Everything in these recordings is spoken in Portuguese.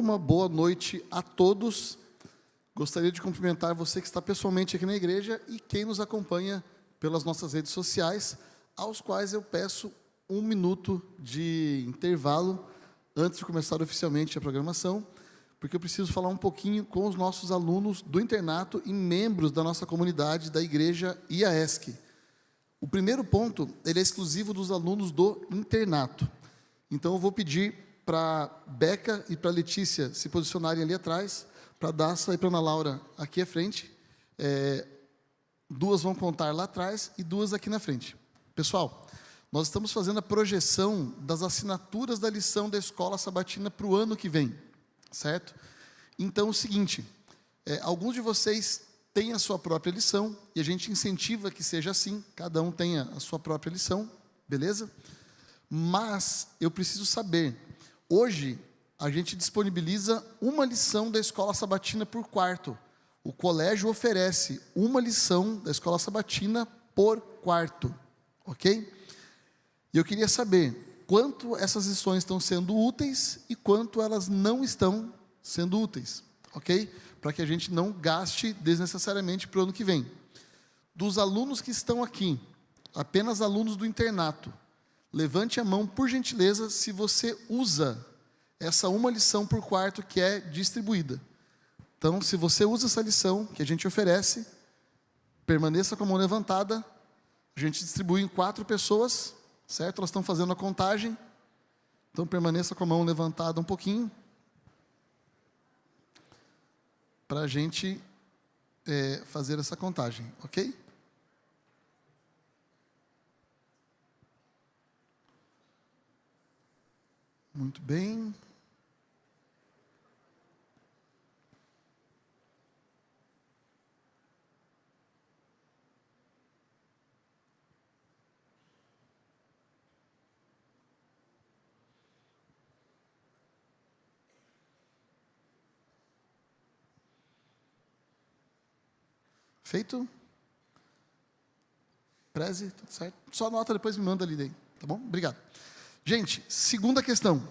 uma boa noite a todos. Gostaria de cumprimentar você que está pessoalmente aqui na igreja e quem nos acompanha pelas nossas redes sociais, aos quais eu peço 1 minuto de intervalo antes de começar oficialmente a programação, porque eu preciso falar um pouquinho com os nossos alunos do internato e membros da nossa comunidade da igreja IAESC. O primeiro ponto, ele é exclusivo dos alunos do internato. Então, eu vou pedir para Beca e para Letícia se posicionarem ali atrás, para Daça e para Ana Laura aqui à frente. Duas vão contar lá atrás e duas aqui na frente. Pessoal, nós estamos fazendo a projeção das assinaturas da lição da Escola Sabatina para o ano que vem, certo? Então, é o seguinte, alguns de vocês têm a sua própria lição, e a gente incentiva que seja assim, cada um tenha a sua própria lição, beleza? Mas eu preciso saber, hoje a gente disponibiliza uma lição da Escola Sabatina por quarto. O colégio oferece uma lição da Escola Sabatina por quarto, ok? E eu queria saber quanto essas lições estão sendo úteis e quanto elas não estão sendo úteis, ok? Para que a gente não gaste desnecessariamente para o ano que vem. Dos alunos que estão aqui, apenas alunos do internato, levante a mão, por gentileza, se você usa essa uma lição por quarto que é distribuída. Então, se você usa essa lição que a gente oferece, permaneça com a mão levantada. A gente distribui em 4 pessoas, certo? Elas estão fazendo a contagem. Então, permaneça com a mão levantada um pouquinho, para a gente fazer essa contagem, ok? Muito bem. Feito? Preze, tudo certo? Só anota, depois me manda ali daí, tá bom? Obrigado. Gente, segunda questão.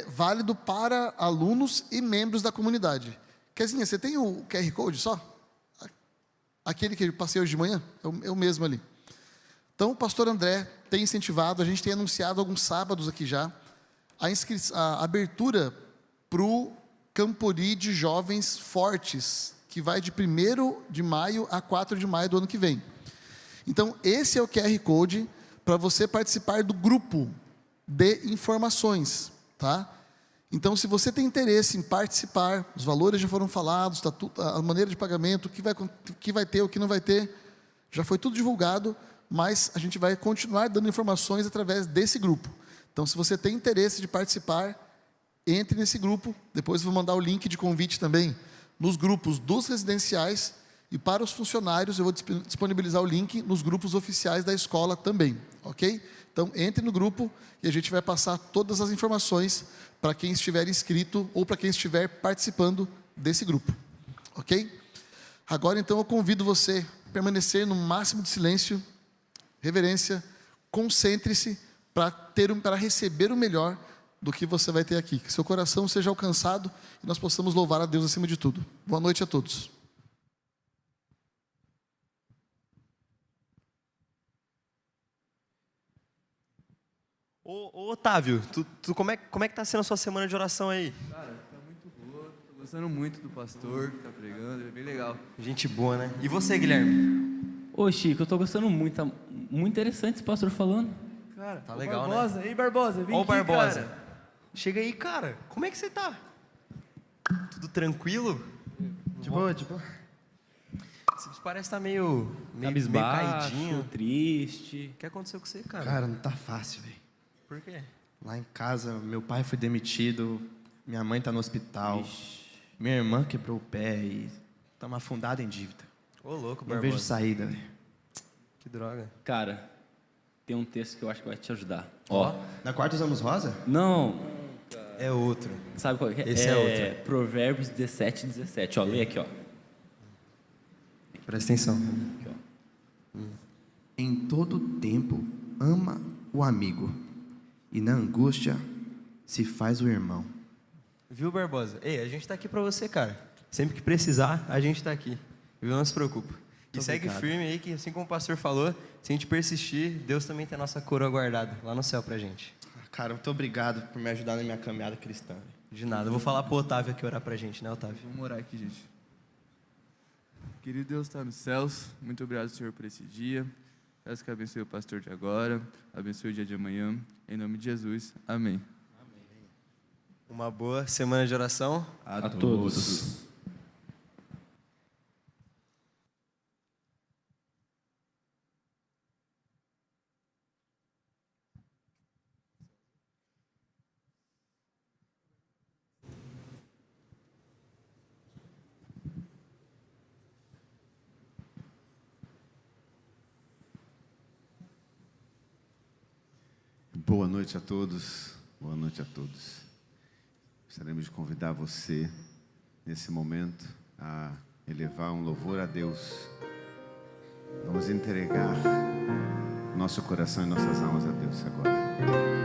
Válido para alunos e membros da comunidade. Kezinha, você tem o QR Code só? Aquele que eu passei hoje de manhã? É o mesmo ali. Então, o pastor André tem incentivado, a gente tem anunciado alguns sábados aqui já, a abertura para o Campori de Jovens Fortes, que vai de 1º de maio a 4 de maio do ano que vem. Então, esse é o QR Code para você participar do grupo de informações, tá? Então, se você tem interesse em participar, os valores já foram falados, a maneira de pagamento, o que vai ter, o que não vai ter, já foi tudo divulgado, mas a gente vai continuar dando informações através desse grupo. Então, se você tem interesse de participar, entre nesse grupo. Depois eu vou mandar o link de convite também nos grupos dos residenciais, e para os funcionários eu vou disponibilizar o link nos grupos oficiais da escola também, ok? Então, entre no grupo e a gente vai passar todas as informações para quem estiver inscrito ou para quem estiver participando desse grupo, ok? Agora, então, eu convido você a permanecer no máximo de silêncio, reverência, concentre-se para receber o melhor do que você vai ter aqui. Que seu coração seja alcançado e nós possamos louvar a Deus acima de tudo. Boa noite a todos. Ô Otávio, como é que tá sendo a sua semana de oração aí? Cara, tá muito boa, tô gostando muito do pastor que tá pregando, é bem legal. Gente boa, né? E você, Guilherme? Ô Chico, eu tô gostando muito, tá muito interessante esse pastor falando. Cara, Tá ô legal, Barbosa, né? Ei, Barbosa, vem Ó o aqui, Barbosa. cara. Chega aí, cara. Como é que você tá? Tudo tranquilo? De boa, de boa. Você parece estar meio Cabisbaixo, caidinho. triste. O que aconteceu com você, cara? Cara, não tá fácil, velho. Por quê? Lá em casa, meu pai foi demitido, minha mãe tá no hospital, minha irmã quebrou o pé e estamos afundados em dívida. Ô, louco, Não Barbosa. vejo saída, velho. Que droga. Cara, tem um texto que eu acho que vai te ajudar. Ó, Na quarta usamos rosa? Não, é outro. sabe qual que é? Esse é outro. Provérbios 17:17. Ó, lê aqui, ó. Presta atenção. Aqui, ó. Em todo tempo, ama o amigo, e na angústia se faz o irmão. Viu, Barbosa? Ei, a gente tá aqui pra você, cara. Sempre que precisar, a gente tá aqui. Viu? Não se preocupa. E segue firme aí, que assim como o pastor falou, se a gente persistir, Deus também tem a nossa coroa guardada lá no céu pra gente. Cara, muito obrigado por me ajudar na minha caminhada cristã. De nada. Eu vou falar pro Otávio aqui orar pra gente, né, Otávio? Vamos orar aqui, gente. Querido Deus está nos céus, muito obrigado, Senhor, por esse dia. Peço que abençoe o pastor de agora, abençoe o dia de amanhã. Em nome de Jesus, amém. Uma boa semana de oração. A todos. Boa noite a todos, boa noite a todos. Gostaríamos de convidar você, nesse momento, a elevar um louvor a Deus. Vamos entregar nosso coração e nossas almas a Deus agora.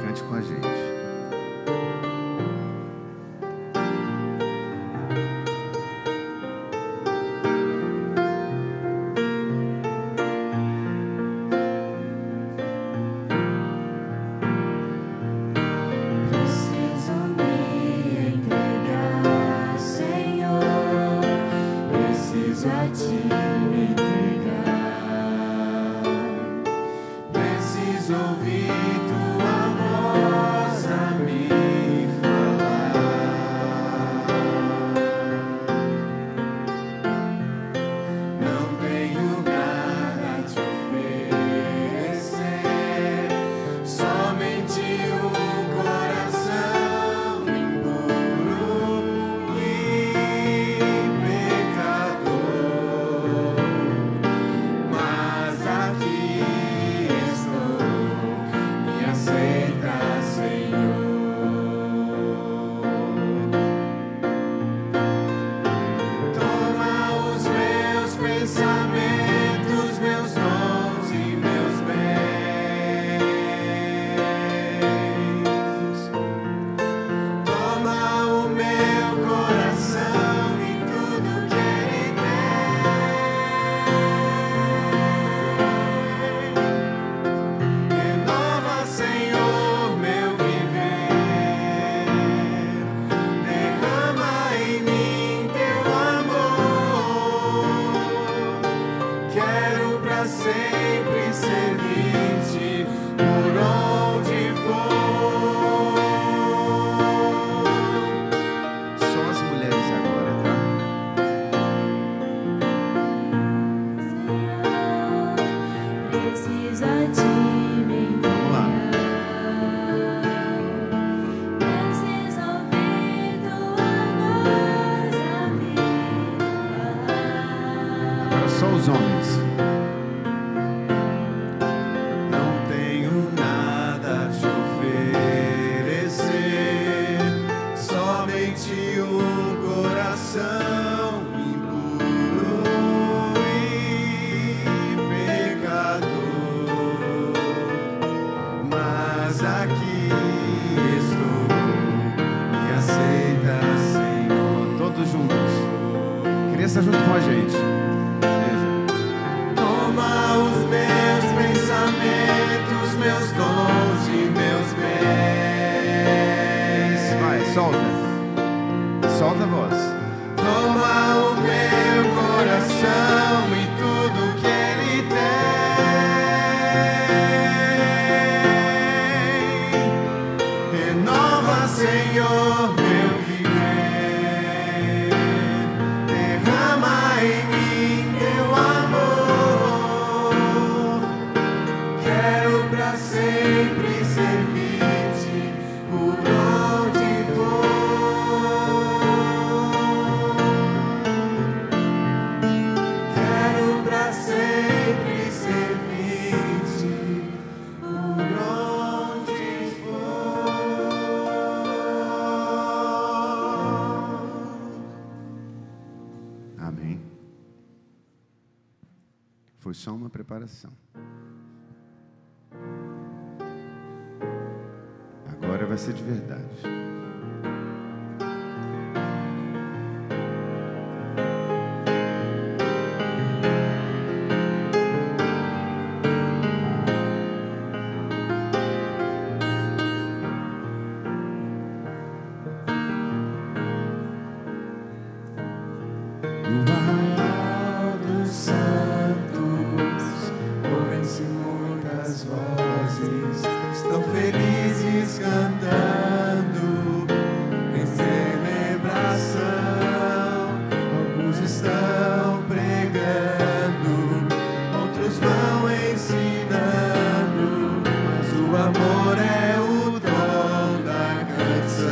Cante com a gente. Foi só uma preparação. Agora vai ser de verdade. No arraial dos santos, ouvem-se muitas vozes, estão felizes cantando em celebração. Alguns estão pregando, outros vão ensinando, mas o amor é o dom da canção.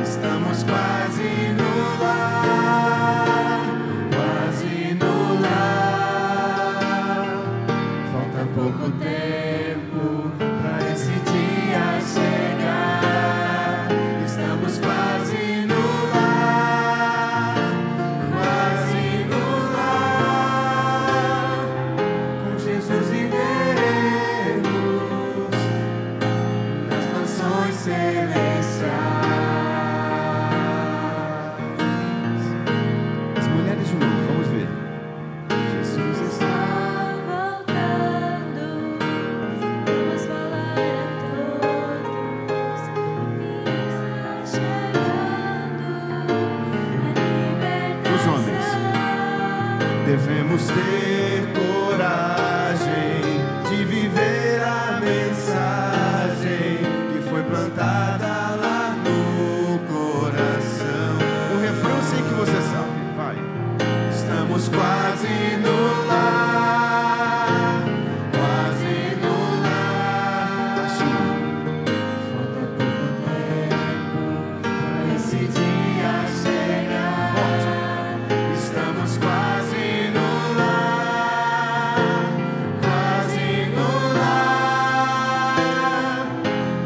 Estamos quase no lar, quase no lar. Falta pouco tempo pra esse dia chegar. Estamos quase no lar, quase no lar. Com Jesus viveremos nas mansões celestiais. As mulheres de novo, vamos ver. Jesus está voltando, vamos falar a todos, enfim está chegando a Os homens. libertação. Devemos ter coragem de viver a mensagem que foi plantada lá no coração. O refrão eu sei que você sabe. Vai. Estamos quase no lar, quase no lar. Falta pouco tempo pra esse dia chegar. Estamos quase no lar, quase no lar.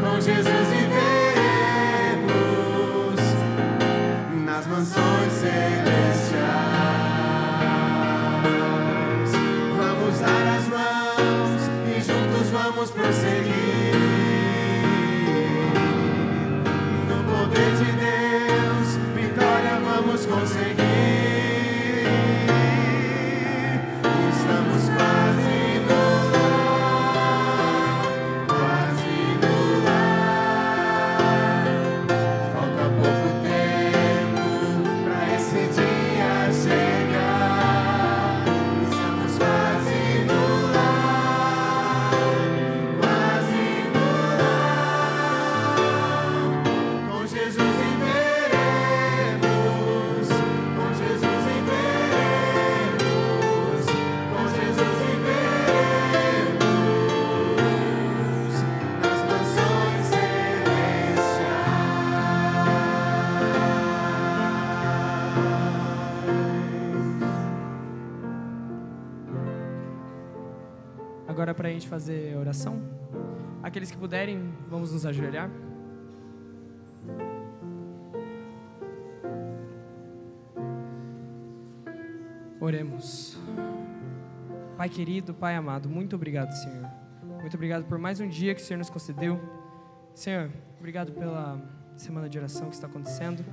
Com Jesus viveremos nas mansões celestiais. Vamos dar as mãos e juntos vamos prosseguir. No poder de Deus, vitória vamos conseguir. Estamos quase no lar, quase no lar. Falta pouco tempo pra esse dia chegar. Estamos quase no lar, quase no lar. Com Jesus viveremos, com Jesus viveremos, com Jesus viveremos nas mansões celestiais. Agora, para a gente fazer a oração, aqueles que puderem, vamos nos ajoelhar. Oremos. Pai querido, Pai amado, muito obrigado, Senhor. Muito obrigado por mais um dia que o Senhor nos concedeu. Senhor, obrigado pela semana de oração que está acontecendo.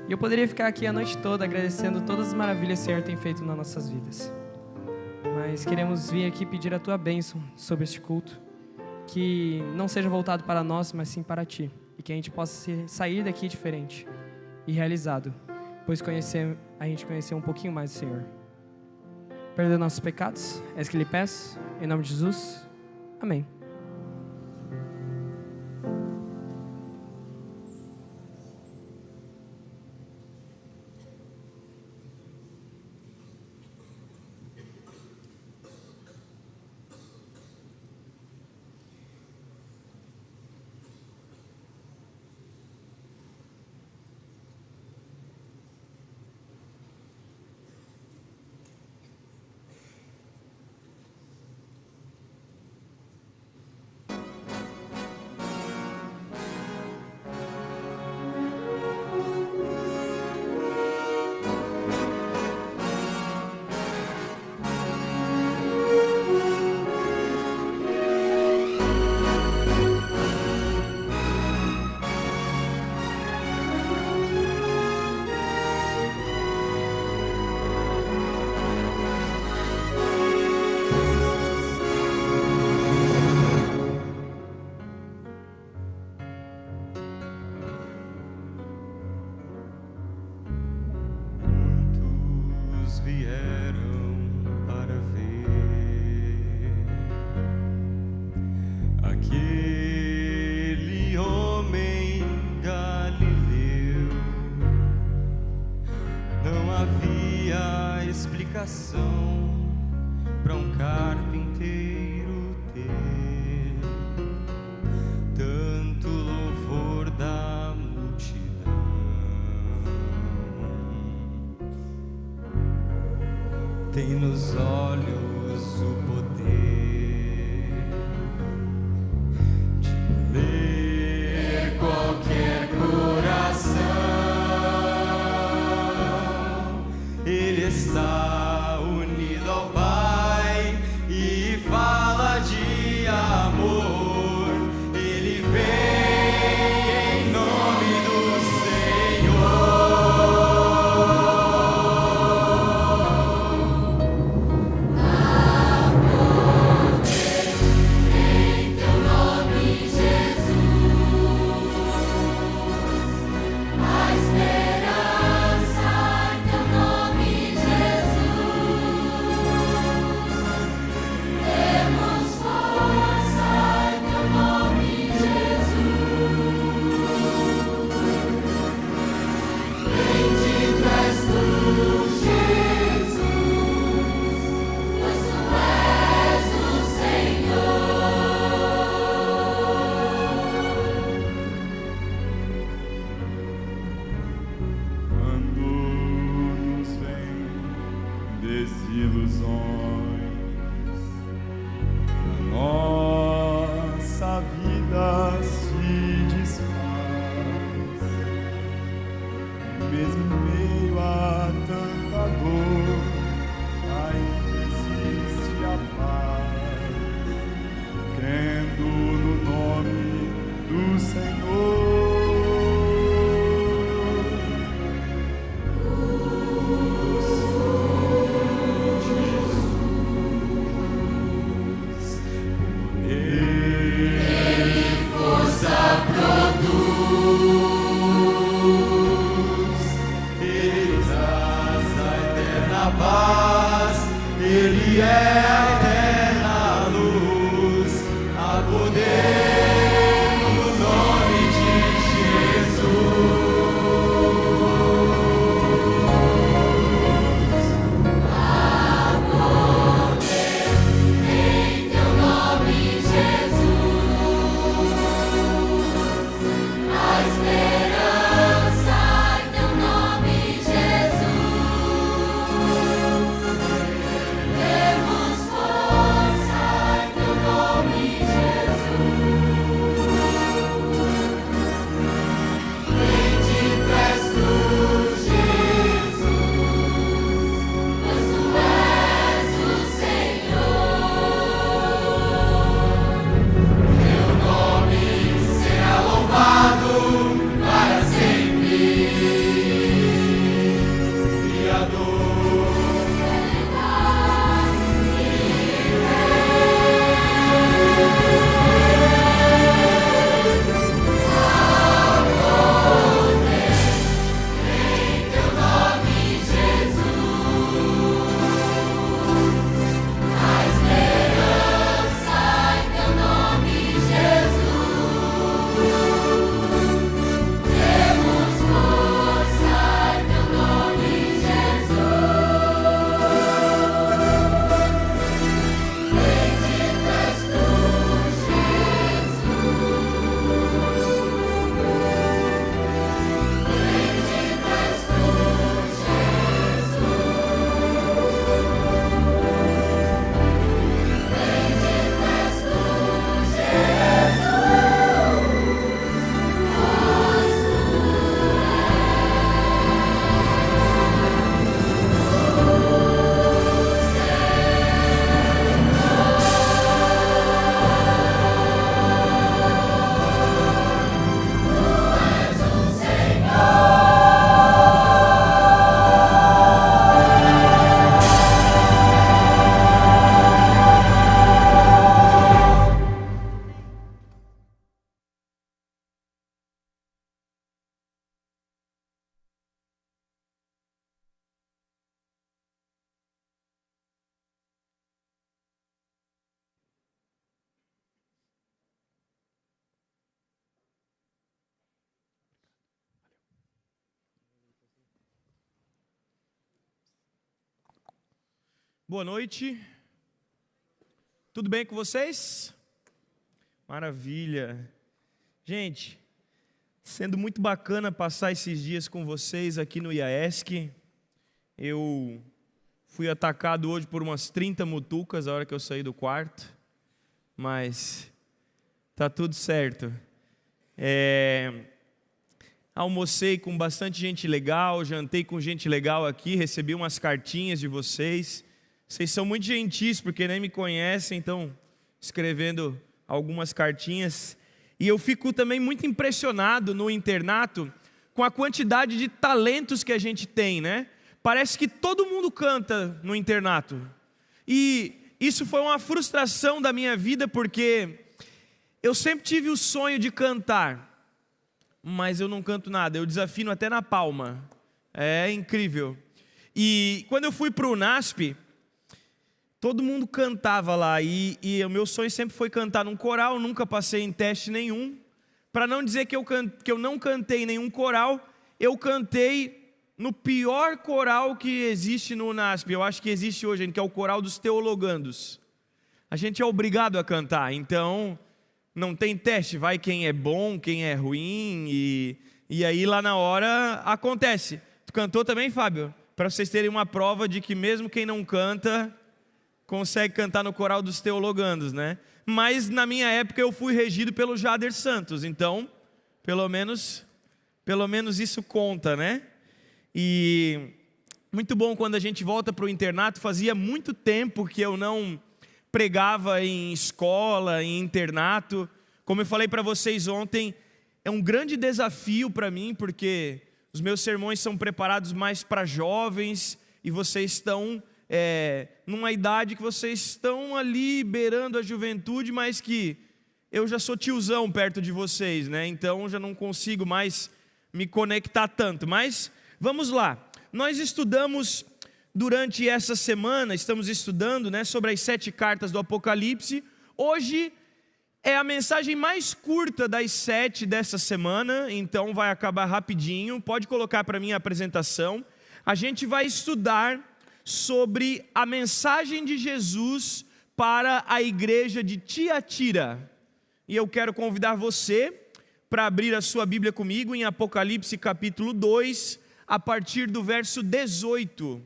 E eu poderia ficar aqui a noite toda agradecendo todas as maravilhas que o Senhor tem feito nas nossas vidas. Mas queremos vir aqui pedir a Tua bênção sobre este culto. Que não seja voltado para nós, mas sim para Ti. E que a gente possa sair daqui diferente e realizado. Pois a gente conhecer um pouquinho mais do Senhor. Perdoa nossos pecados, é isso que lhe peço. Em nome de Jesus, amém. havia explicação para um carpinteiro ter tanto louvor da multidão. Tem nos olhos o poder de ler qualquer coração. Ele está unido ao Pai e fala de amor. Ele vem em nome do Quando nos vem desilusões, a nossa vida se desfaz, mesmo em meio a tanta dor, ainda existe a paz, crendo no nome do Senhor. Ele traz a eterna paz. Boa noite. Tudo bem com vocês? Maravilha. Gente, sendo muito bacana passar esses dias com vocês aqui no IAESC. Eu fui atacado hoje por umas 30 mutucas a hora que eu saí do quarto, mas tá tudo certo. Almocei com bastante gente legal, jantei com gente legal aqui, recebi umas cartinhas de vocês. Vocês são muito gentis, porque nem me conhecem, então escrevendo algumas cartinhas. E eu fico também muito impressionado no internato com a quantidade de talentos que a gente tem, né? Parece que todo mundo canta no internato. E isso foi uma frustração da minha vida, porque eu sempre tive o sonho de cantar, mas eu não canto nada, eu desafino até na palma. É incrível. E quando eu fui para o UNASP, todo mundo cantava lá, e o meu sonho sempre foi cantar num coral, nunca passei em teste nenhum. Para não dizer que eu não cantei em nenhum coral, eu cantei no pior coral que existe no UNASP, eu acho que existe hoje, que é o coral dos teologandos. A gente é obrigado a cantar, então não tem teste, vai quem é bom, quem é ruim, e aí lá na hora acontece. Tu cantou também, Fábio? Para vocês terem uma prova de que mesmo quem não canta consegue cantar no coral dos teologandos, né? Mas na minha época eu fui regido pelo Jader Santos, então pelo menos isso conta, né? E muito bom quando a gente volta para o internato. Fazia muito tempo que eu não pregava em escola, em internato. Como eu falei para vocês ontem, é um grande desafio para mim, porque os meus sermões são preparados mais para jovens, e vocês estão numa idade que vocês estão ali beirando a juventude, mas que eu já sou tiozão perto de vocês, né? Então já não consigo mais me conectar tanto. Mas vamos lá. Nós estudamos durante essa semana, estamos estudando, né, sobre as 7 cartas do Apocalipse. Hoje é a mensagem mais curta das 7 dessa semana, então vai acabar rapidinho. Pode colocar para mim a apresentação. A gente vai estudar sobre a mensagem de Jesus para a igreja de Tiatira. E eu quero convidar você para abrir a sua Bíblia comigo em Apocalipse capítulo 2, a partir do verso 18.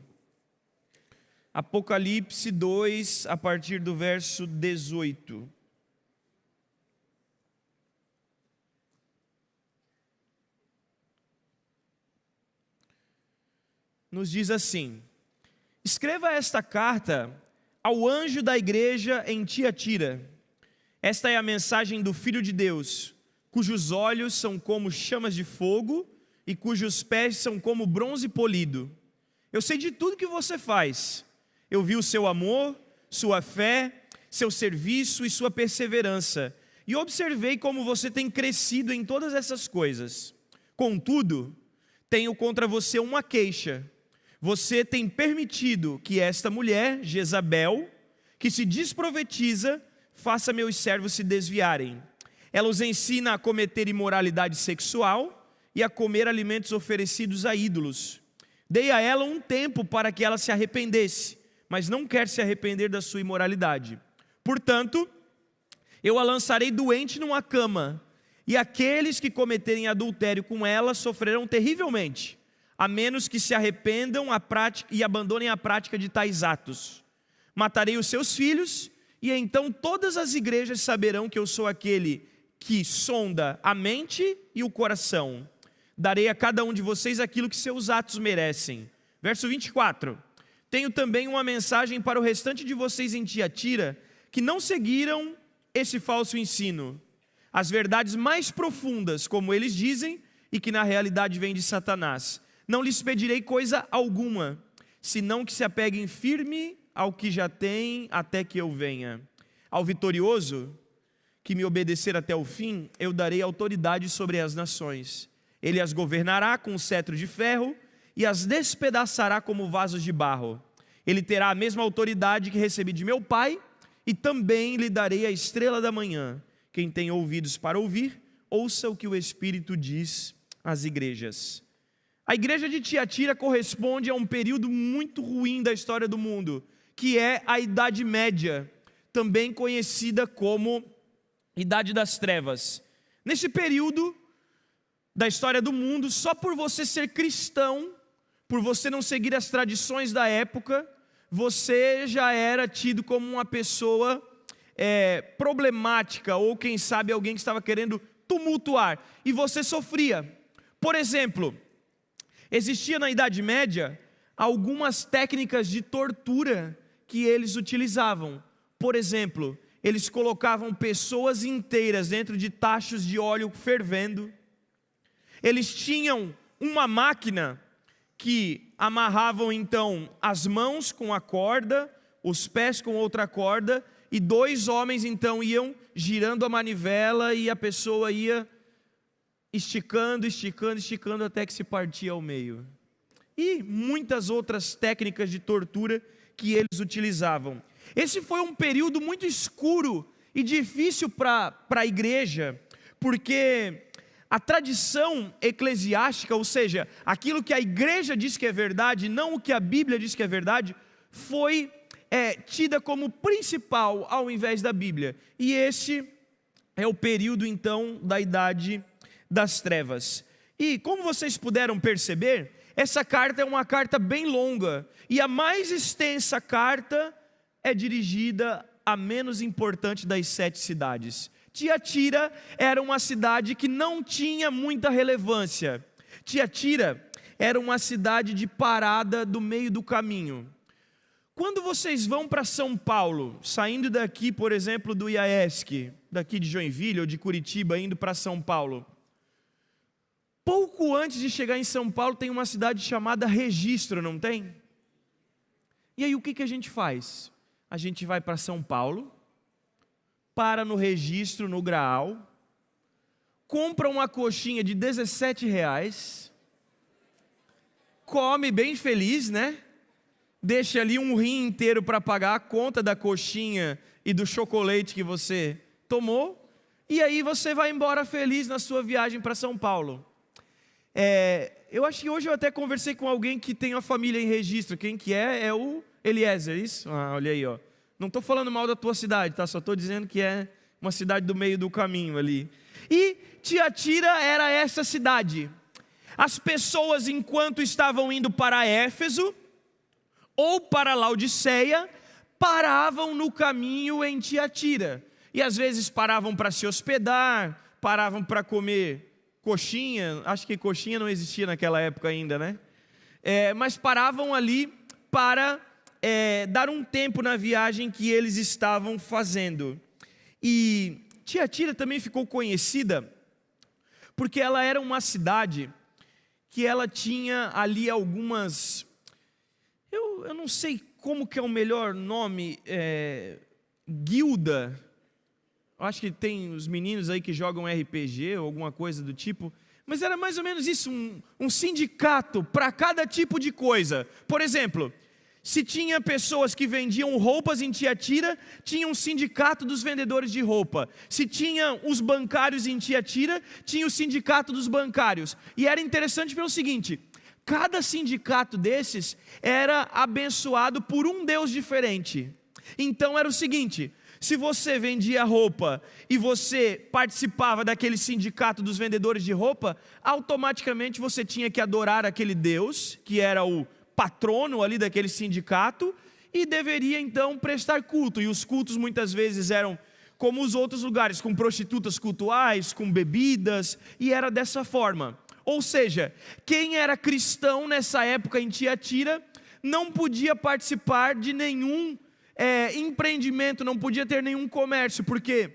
Apocalipse 2, a partir do verso 18. Nos diz assim: escreva esta carta ao anjo da igreja em Tiatira. Esta é a mensagem do Filho de Deus, cujos olhos são como chamas de fogo e cujos pés são como bronze polido. Eu sei de tudo que você faz. Eu vi o seu amor, sua fé, seu serviço e sua perseverança, e observei como você tem crescido em todas essas coisas. Contudo, tenho contra você uma queixa. Você tem permitido que esta mulher, Jezabel, que se desprofetiza, faça meus servos se desviarem. Ela os ensina a cometer imoralidade sexual e a comer alimentos oferecidos a ídolos. Dei a ela um tempo para que ela se arrependesse, mas não quer se arrepender da sua imoralidade. Portanto, eu a lançarei doente numa cama, e aqueles que cometerem adultério com ela sofrerão terrivelmente, a menos que se arrependam e abandonem a prática de tais atos. Matarei os seus filhos, e então todas as igrejas saberão que eu sou aquele que sonda a mente e o coração. Darei a cada um de vocês aquilo que seus atos merecem. Verso 24. Tenho também uma mensagem para o restante de vocês em Tiatira, que não seguiram esse falso ensino. As verdades mais profundas, como eles dizem, e que na realidade vêm de Satanás. Não lhes pedirei coisa alguma, senão que se apeguem firme ao que já têm até que eu venha. Ao vitorioso, que me obedecer até o fim, eu darei autoridade sobre as nações. Ele as governará com um cetro de ferro e as despedaçará como vasos de barro. Ele terá a mesma autoridade que recebi de meu Pai, e também lhe darei a estrela da manhã. Quem tem ouvidos para ouvir, ouça o que o Espírito diz às igrejas. A igreja de Tiatira corresponde a um período muito ruim da história do mundo, que é a Idade Média, também conhecida como Idade das Trevas. Nesse período da história do mundo, só por você ser cristão, por você não seguir as tradições da época, você já era tido como uma pessoa problemática, ou quem sabe alguém que estava querendo tumultuar, e você sofria. Por exemplo, existia na Idade Média algumas técnicas de tortura que eles utilizavam. Por exemplo, eles colocavam pessoas inteiras dentro de tachos de óleo fervendo. Eles tinham uma máquina que amarravam então as mãos com a corda, os pés com outra corda, e 2 homens então iam girando a manivela e a pessoa ia esticando até que se partia ao meio. E muitas outras técnicas de tortura que eles utilizavam. Esse foi um período muito escuro e difícil para a igreja, porque a tradição eclesiástica, ou seja, aquilo que a igreja diz que é verdade, não o que a Bíblia diz que é verdade, foi tida como principal ao invés da Bíblia. E esse é o período então da Idade das Trevas. E como vocês puderam perceber, essa carta é uma carta bem longa, e a mais extensa carta é dirigida à menos importante das 7 cidades. Tiatira era uma cidade que não tinha muita relevância. Tiatira era uma cidade de parada do meio do caminho. Quando vocês vão para São Paulo, saindo daqui, por exemplo, do IAESC, daqui de Joinville ou de Curitiba, indo para São Paulo, pouco antes de chegar em São Paulo tem uma cidade chamada Registro, não tem? E aí o que a gente faz? A gente vai para São Paulo, para no Registro, no Graal, compra uma coxinha de R$17, come bem feliz, né? Deixa ali um rim inteiro para pagar a conta da coxinha e do chocolate que você tomou, e aí você vai embora feliz na sua viagem para São Paulo. Eu acho que hoje eu até conversei com alguém que tem uma família em Registro. Quem que é? É o Eliezer, isso? Olha aí, ó. Não estou falando mal da tua cidade, tá? Só estou dizendo que é uma cidade do meio do caminho ali. E Tiatira era essa cidade. As pessoas, enquanto estavam indo para Éfeso ou para Laodiceia, paravam no caminho em Tiatira. E às vezes paravam para se hospedar, paravam para comer coxinha. Acho que coxinha não existia naquela época ainda, né? Mas paravam ali para dar um tempo na viagem que eles estavam fazendo. E Tiatira também ficou conhecida porque ela era uma cidade que ela tinha ali algumas... Eu não sei como que é o melhor nome, guilda. Eu acho que tem os meninos aí que jogam RPG ou alguma coisa do tipo, mas era mais ou menos isso, um sindicato para cada tipo de coisa. Por exemplo, se tinha pessoas que vendiam roupas em Tiatira, tinha um sindicato dos vendedores de roupa. Se tinha os bancários em Tiatira, tinha o sindicato dos bancários. E era interessante pelo seguinte: cada sindicato desses era abençoado por um Deus diferente. Então era o seguinte: se você vendia roupa e você participava daquele sindicato dos vendedores de roupa, automaticamente você tinha que adorar aquele Deus, que era o patrono ali daquele sindicato, e deveria então prestar culto. E os cultos muitas vezes eram como os outros lugares, com prostitutas cultuais, com bebidas, e era dessa forma. Ou seja, quem era cristão nessa época em Tiatira não podia participar de nenhum empreendimento, não podia ter nenhum comércio, porque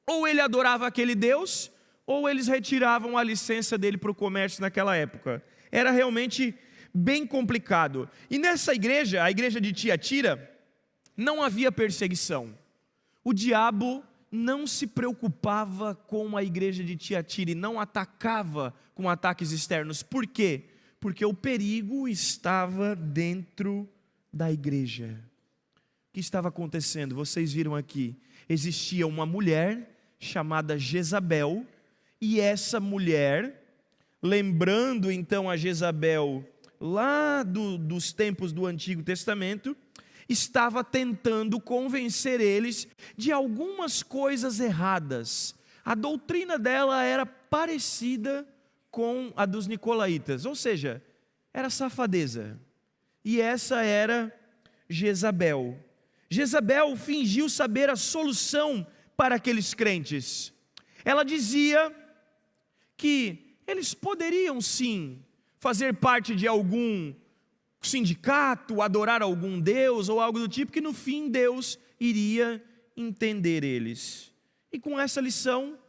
ou ele adorava aquele Deus, ou eles retiravam a licença dele para o comércio naquela época. Era realmente bem complicado. E nessa igreja, a igreja de Tiatira, não havia perseguição. O diabo não se preocupava com a igreja de Tiatira e não atacava com ataques externos. Por quê? Porque o perigo estava dentro da igreja. O que estava acontecendo? Vocês viram aqui, existia uma mulher chamada Jezabel, e essa mulher, lembrando então a Jezabel lá dos tempos do Antigo Testamento, estava tentando convencer eles de algumas coisas erradas. A doutrina dela era parecida com a dos nicolaítas, ou seja, era safadeza. E essa era Jezabel. Jezabel fingiu saber a solução para aqueles crentes. Ela dizia que eles poderiam sim fazer parte de algum sindicato, adorar algum Deus ou algo do tipo, que no fim Deus iria entender eles. E com essa lição,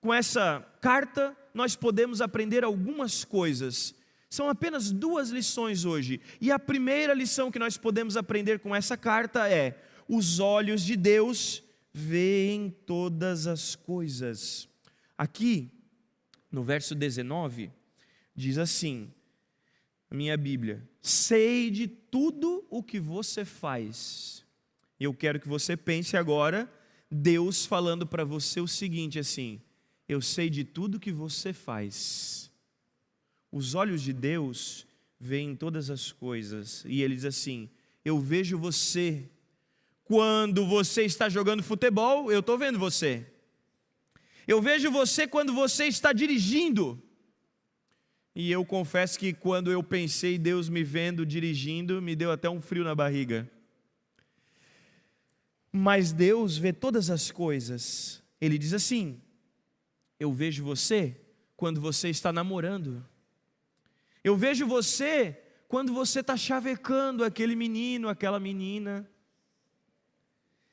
com essa carta, nós podemos aprender algumas coisas. São apenas 2 lições hoje. E a primeira lição que nós podemos aprender com essa carta é: os olhos de Deus veem todas as coisas. Aqui, no verso 19, diz assim, a minha Bíblia: sei de tudo o que você faz. E eu quero que você pense agora, Deus falando para você o seguinte assim: eu sei de tudo que você faz. Os olhos de Deus veem todas as coisas. E ele diz assim: eu vejo você. Quando você está jogando futebol, eu estou vendo você. Eu vejo você quando você está dirigindo. E eu confesso que quando eu pensei Deus me vendo dirigindo, me deu até um frio na barriga. Mas Deus vê todas as coisas. Ele diz assim: eu vejo você quando você está namorando. Eu vejo você quando você está chavecando aquele menino, aquela menina.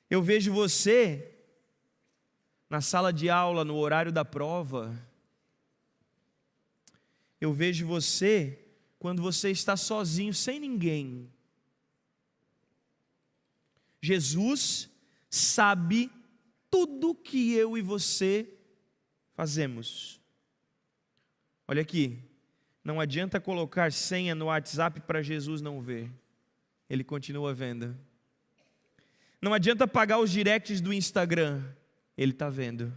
Eu vejo você na sala de aula, no horário da prova. Eu vejo você quando você está sozinho, sem ninguém. Jesus sabe tudo que eu e você fazemos. Olha aqui, não adianta colocar senha no WhatsApp para Jesus não ver. Ele continua vendo. Não adianta apagar os directs do Instagram. Ele está vendo.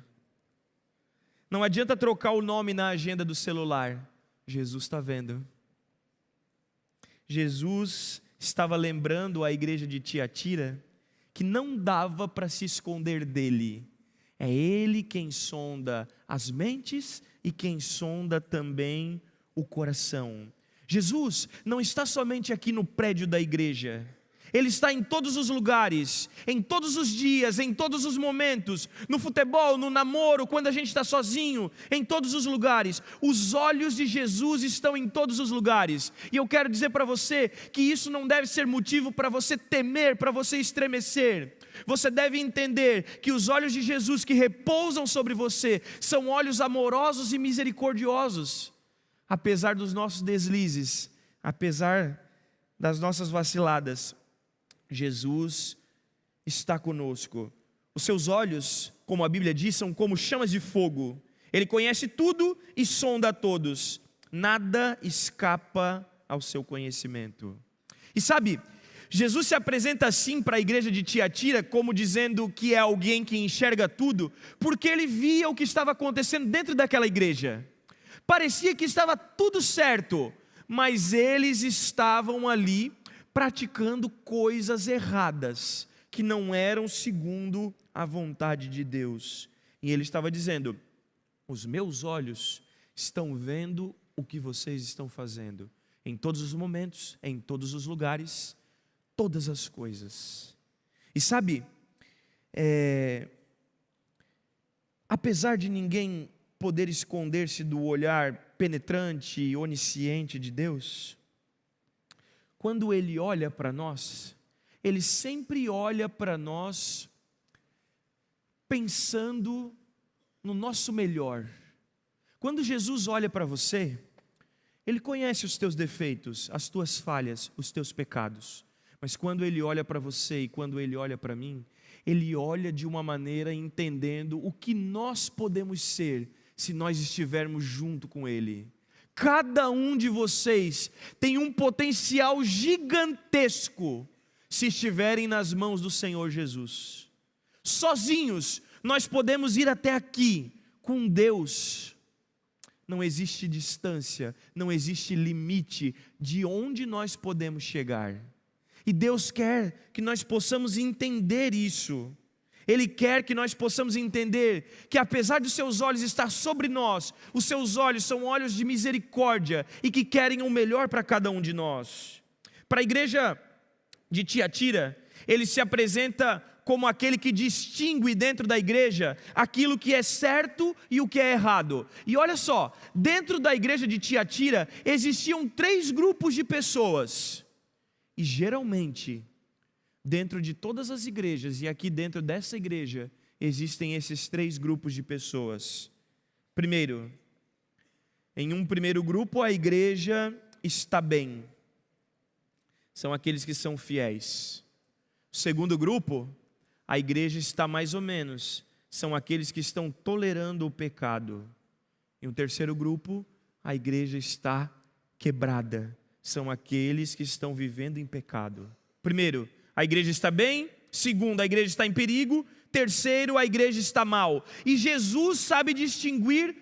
Não adianta trocar o nome na agenda do celular. Jesus está vendo. Jesus estava lembrando à igreja de Tiatira que não dava para se esconder dele. É Ele quem sonda as mentes e quem sonda também o coração. Jesus não está somente aqui no prédio da igreja. Ele está em todos os lugares, em todos os dias, em todos os momentos, no futebol, no namoro, quando a gente está sozinho, em todos os lugares. Os olhos de Jesus estão em todos os lugares. E eu quero dizer para você que isso não deve ser motivo para você temer, para você estremecer. Você deve entender que os olhos de Jesus que repousam sobre você são olhos amorosos e misericordiosos. Apesar dos nossos deslizes, apesar das nossas vaciladas, Jesus está conosco. Os seus olhos, como a Bíblia diz, são como chamas de fogo. Ele conhece tudo e sonda a todos. Nada escapa ao seu conhecimento. E sabe, Jesus se apresenta assim para a igreja de Tiatira, como dizendo que é alguém que enxerga tudo, porque ele via o que estava acontecendo dentro daquela igreja. Parecia que estava tudo certo, mas eles estavam ali praticando coisas erradas, que não eram segundo a vontade de Deus. E ele estava dizendo: os meus olhos estão vendo o que vocês estão fazendo, em todos os momentos, em todos os lugares, todas as coisas. E sabe, apesar de ninguém poder esconder-se do olhar penetrante e onisciente de Deus, quando Ele olha para nós, Ele sempre olha para nós pensando no nosso melhor. Quando Jesus olha para você, Ele conhece os teus defeitos, as tuas falhas, os teus pecados. Mas quando Ele olha para você e quando Ele olha para mim, Ele olha de uma maneira entendendo o que nós podemos ser se nós estivermos junto com Ele. Cada um de vocês tem um potencial gigantesco se estiverem nas mãos do Senhor Jesus. Sozinhos, nós podemos ir até aqui. Com Deus, não existe distância, não existe limite de onde nós podemos chegar. E Deus quer que nós possamos entender isso. Ele quer que nós possamos entender que apesar de seus olhos estar sobre nós, os seus olhos são olhos de misericórdia e que querem o melhor para cada um de nós. Para a igreja de Tiatira, ele se apresenta como aquele que distingue dentro da igreja aquilo que é certo e o que é errado. E olha só, dentro da igreja de Tiatira existiam 3 grupos de pessoas. E geralmente, dentro de todas as igrejas, e aqui dentro dessa igreja, existem esses 3 grupos de pessoas. Primeiro, em um primeiro grupo, a igreja está bem. São aqueles que são fiéis. O segundo grupo, a igreja está mais ou menos. São aqueles que estão tolerando o pecado. E o terceiro grupo, a igreja está quebrada. São aqueles que estão vivendo em pecado. Primeiro, a igreja está bem. Segundo, a igreja está em perigo. Terceiro, a igreja está mal. E Jesus sabe distinguir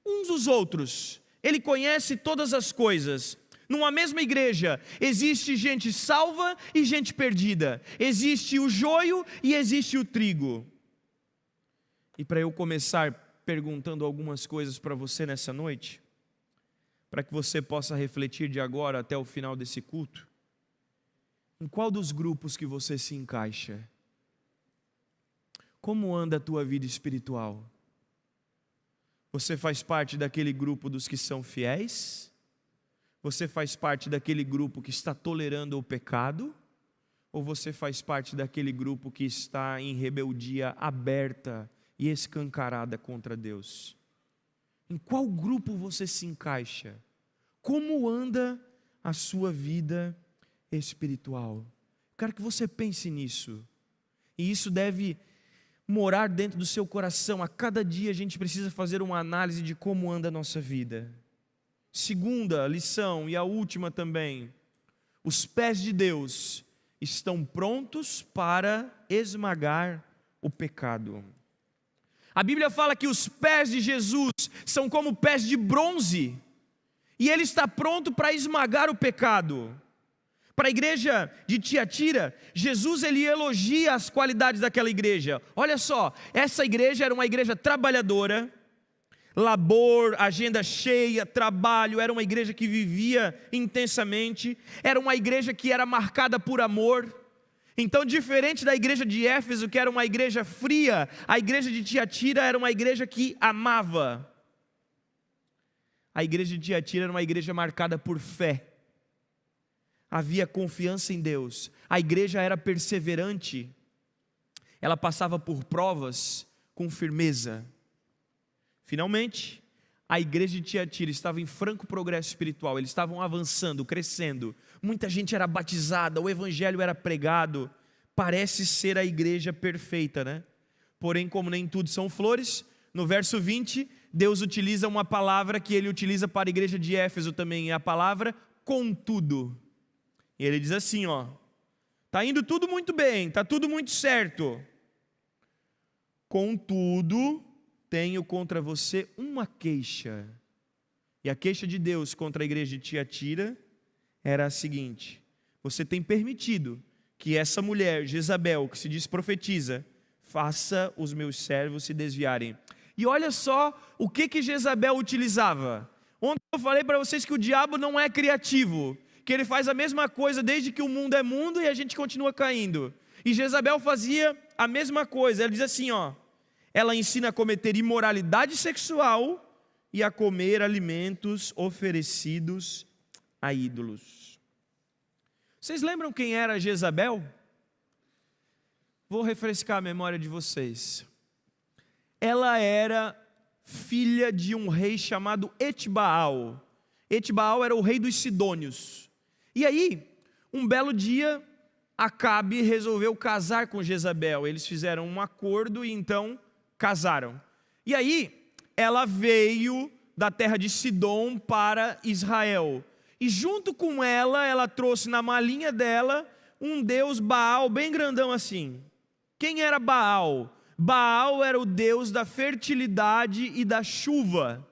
uns dos outros. Ele conhece todas as coisas. Numa mesma igreja, existe gente salva e gente perdida. Existe o joio e existe o trigo. E para eu começar perguntando algumas coisas para você nessa noite, para que você possa refletir de agora até o final desse culto, em qual dos grupos que você se encaixa? Como anda a tua vida espiritual? Você faz parte daquele grupo dos que são fiéis? Você faz parte daquele grupo que está tolerando o pecado? Ou você faz parte daquele grupo que está em rebeldia aberta e escancarada contra Deus? Em qual grupo você se encaixa? Como anda a sua vida espiritual? Quero que você pense nisso. E isso deve morar dentro do seu coração. A cada dia a gente precisa fazer uma análise de como anda a nossa vida. Segunda lição, e a última também: os pés de Deus estão prontos para esmagar o pecado. A Bíblia fala que os pés de Jesus são como pés de bronze, e Ele está pronto para esmagar o pecado. Para a igreja de Tiatira, Jesus ele elogia as qualidades daquela igreja. Olha só, essa igreja era uma igreja trabalhadora, labor, agenda cheia, trabalho, era uma igreja que vivia intensamente, era uma igreja que era marcada por amor. Então, diferente da igreja de Éfeso, que era uma igreja fria, a igreja de Tiatira era uma igreja que amava. A igreja de Tiatira era uma igreja marcada por fé. Havia confiança em Deus. A igreja era perseverante. Ela passava por provas com firmeza. Finalmente, a igreja de Tiatira estava em franco progresso espiritual. Eles estavam avançando, crescendo. Muita gente era batizada, o evangelho era pregado. Parece ser a igreja perfeita, né? Porém, como nem tudo são flores, no verso 20, Deus utiliza uma palavra que Ele utiliza para a igreja de Éfeso também. É a palavra contudo. E Ele diz assim, está indo tudo muito bem, está tudo muito certo. Contudo, tenho contra você uma queixa. E a queixa de Deus contra a igreja de Tiatira era a seguinte: você tem permitido que essa mulher, Jezabel, que se diz profetiza, faça os meus servos se desviarem. E olha só o que Jezabel utilizava. Ontem eu falei para vocês que o diabo não é criativo, que ele faz a mesma coisa desde que o mundo é mundo e a gente continua caindo. E Jezabel fazia a mesma coisa. Ela diz assim, ela ensina a cometer imoralidade sexual e a comer alimentos oferecidos a ídolos. Vocês lembram quem era Jezabel? Vou refrescar a memória de vocês. Ela era filha de um rei chamado Etbaal. Etbaal era o rei dos Sidônios. E aí, um belo dia, Acabe resolveu casar com Jezabel. Eles fizeram um acordo e então casaram. E aí, ela veio da terra de Sidom para Israel. E junto com ela trouxe na malinha dela um deus Baal bem grandão assim. Quem era Baal? Baal era o deus da fertilidade e da chuva.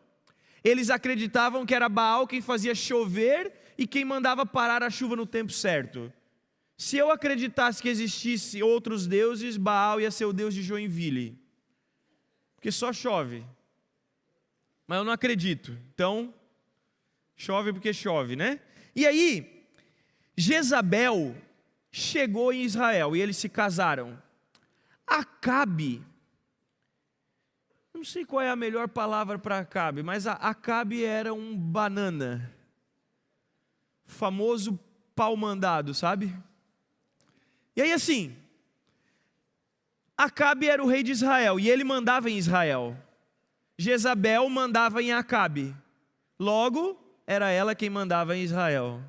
Eles acreditavam que era Baal quem fazia chover e quem mandava parar a chuva no tempo certo. Se eu acreditasse que existisse outros deuses, Baal ia ser o deus de Joinville, porque só chove. Mas eu não acredito. Então, chove porque chove, né? E aí, Jezabel chegou em Israel e eles se casaram. Acabe, não sei qual é a melhor palavra para Acabe, mas Acabe era um banana, famoso pau mandado, sabe? E aí assim, Acabe era o rei de Israel e ele mandava em Israel. Jezabel mandava em Acabe. Logo, era ela quem mandava em Israel.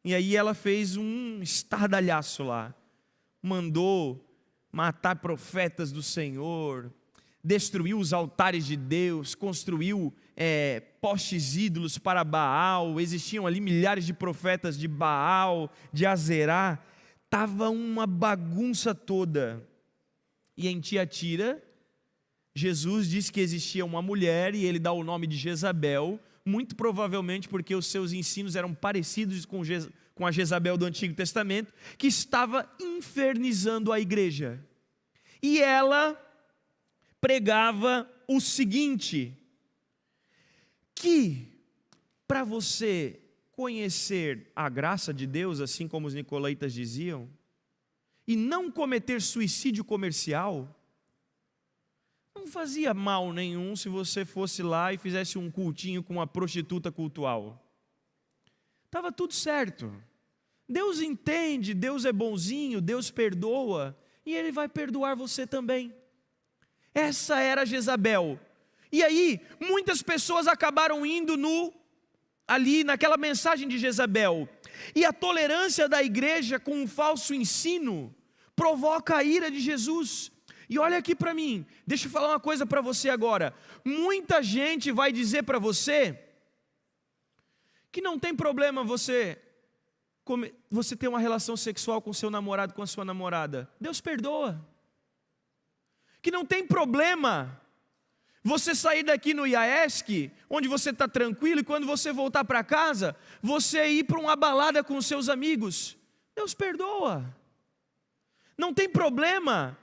E aí ela fez um estardalhaço lá. Mandou matar profetas do Senhor, destruiu os altares de Deus, construiu postes ídolos para Baal. Existiam ali milhares de profetas de Baal, de Azerá. Estava uma bagunça toda. E em Tiatira, Jesus diz que existia uma mulher e ele dá o nome de Jezabel, muito provavelmente porque os seus ensinos eram parecidos com a Jezabel do Antigo Testamento, que estava infernizando a igreja. E ela pregava o seguinte, que para você conhecer a graça de Deus, assim como os nicolaítas diziam, e não cometer suicídio comercial, não fazia mal nenhum se você fosse lá e fizesse um cultinho com uma prostituta cultual. Estava tudo certo. Deus entende, Deus é bonzinho, Deus perdoa, e Ele vai perdoar você também. Essa era Jezabel. E aí, muitas pessoas acabaram indo ali naquela mensagem de Jezabel. E a tolerância da igreja com um falso ensino provoca a ira de Jesus. E olha aqui para mim, deixa eu falar uma coisa para você agora. Muita gente vai dizer para você que não tem problema você ter uma relação sexual com seu namorado, com a sua namorada. Deus perdoa. Que não tem problema você sair daqui no IAESC, onde você está tranquilo, e quando você voltar para casa, você ir para uma balada com os seus amigos. Deus perdoa. Não tem problema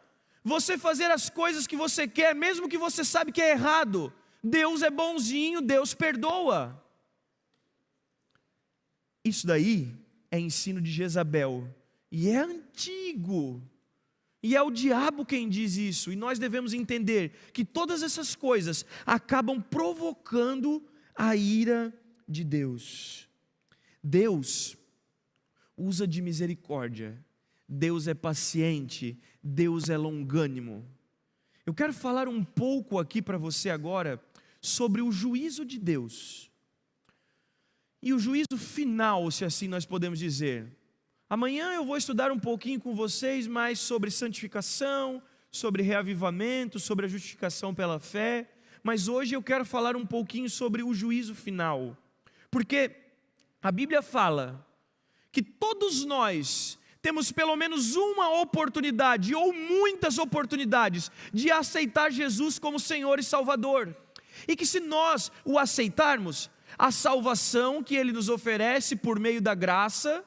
você fazer as coisas que você quer, mesmo que você sabe que é errado. Deus é bonzinho, Deus perdoa. Isso daí é ensino de Jezabel, e é antigo, e é o diabo quem diz isso, e nós devemos entender que todas essas coisas acabam provocando a ira de Deus. Deus usa de misericórdia, Deus é paciente, Deus é longânimo. Eu quero falar um pouco aqui para você agora sobre o juízo de Deus. E o juízo final, se assim nós podemos dizer. Amanhã eu vou estudar um pouquinho com vocês mais sobre santificação, sobre reavivamento, sobre a justificação pela fé. Mas hoje eu quero falar um pouquinho sobre o juízo final. Porque a Bíblia fala que todos nós temos pelo menos uma oportunidade, ou muitas oportunidades, de aceitar Jesus como Senhor e Salvador. E que se nós o aceitarmos, a salvação que Ele nos oferece por meio da graça,